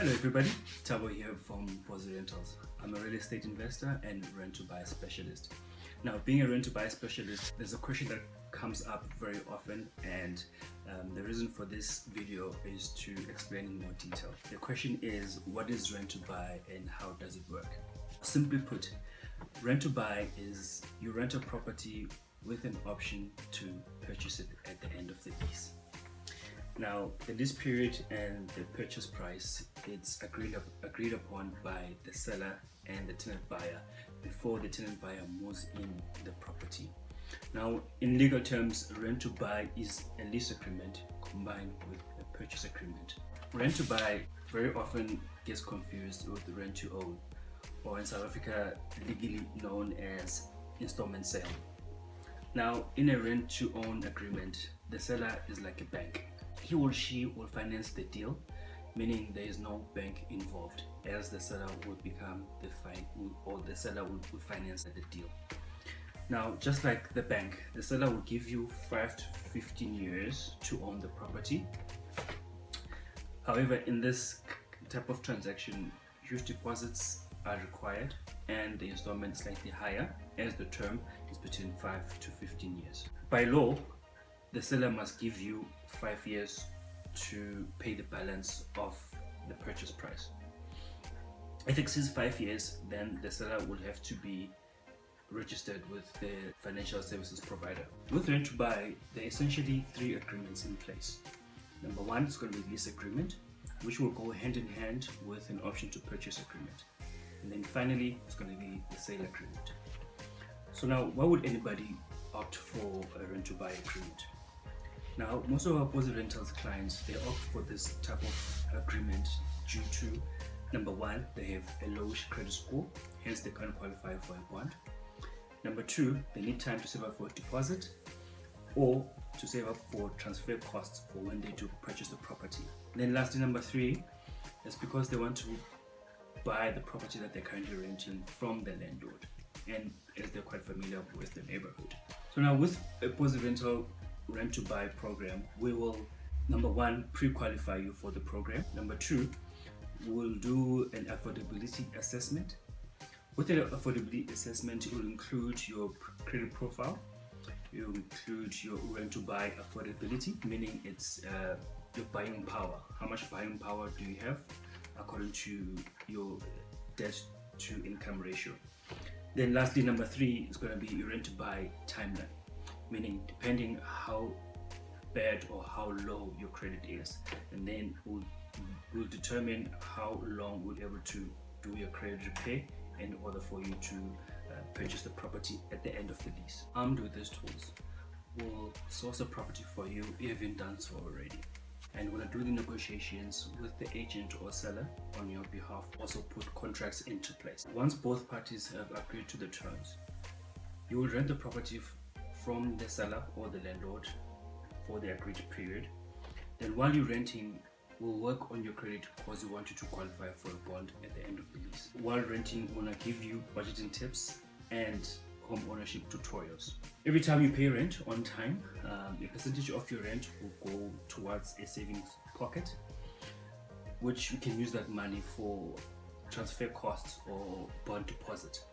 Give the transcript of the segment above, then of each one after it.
Hello everybody, Tabo here from Posi Rentals. I'm a real estate investor and rent-to-buy specialist. Now, being a rent-to-buy specialist, there's a question that comes up very often, and the reason for this video is to explain in more detail. The question is, what is rent-to-buy and how does it work? Simply put, rent-to-buy is you rent a property with an option to purchase it at the end of the lease. Now, in this period and the purchase price, it's agreed upon by the seller and the tenant buyer before the tenant buyer moves in the property. Now, in legal terms, rent to buy is a lease agreement combined with a purchase agreement. Rent to buy very often gets confused with rent to own, or in South Africa legally known as Instalment Sale. Now, in a rent to own agreement, the seller is like a bank. He or she will finance the deal, meaning there is no bank involved, as the seller would become the seller would finance the deal. Now, just like the bank, the seller will give you 5 to 15 years to own the property. However, in this type of transaction, huge deposits are required and the installment is slightly higher, as the term is between 5 to 15 years. By law, the seller must give you 5 years to pay the balance of the purchase price. If it exceeds 5 years, then the seller will have to be registered with the financial services provider. With rent to buy, there are essentially 3 agreements in place. Number 1 is going to be lease agreement, which will go hand in hand with an option to purchase agreement. And then finally, it's going to be the sale agreement. So now, why would anybody opt for a rent to buy agreement? Now, most of our Posi Rentals clients, they opt for this type of agreement due to, number 1, they have a low credit score, hence they can't qualify for a bond. Number 2, they need time to save up for a deposit or to save up for transfer costs for when they do purchase the property. And then lastly, number 3, is because they want to buy the property that they're currently renting from the landlord, and as they're quite familiar with the neighborhood. So now, with a Posi Rental rent to buy program, we will, number 1, pre-qualify you for the program. Number 2, we'll do an affordability assessment. With an affordability assessment, it will include your credit profile, it will include your rent to buy affordability, meaning it's your buying power. How much buying power do you have according to your debt to income ratio? Then lastly, number 3 is going to be your rent to buy timeline, meaning depending how bad or how low your credit is, and then we'll determine how long we'll be able to do your credit repair in order for you to purchase the property at the end of the lease. Armed with these tools, we'll source a property for you if you haven't done so already, and we'll do the negotiations with the agent or seller on your behalf, also put contracts into place. Once both parties have agreed to the terms, you will rent the property from the seller or the landlord for the agreed period. Then while you're renting, we'll work on your credit because we want you to qualify for a bond at the end of the lease. While renting, we're going to give you budgeting tips and home ownership tutorials. Every time you pay rent on time, a percentage of your rent will go towards a savings pocket, which you can use that money for transfer costs or bond deposit.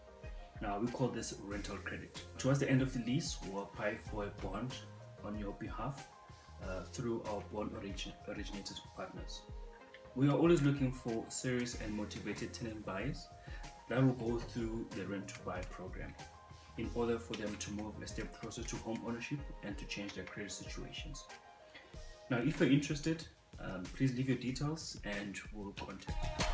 Now, we call this rental credit. Towards the end of the lease, we'll apply for a bond on your behalf through our bond originators partners. We are always looking for serious and motivated tenant buyers that will go through the rent to buy program in order for them to move a step closer to home ownership and to change their credit situations. Now, if you're interested, please leave your details and we'll contact you.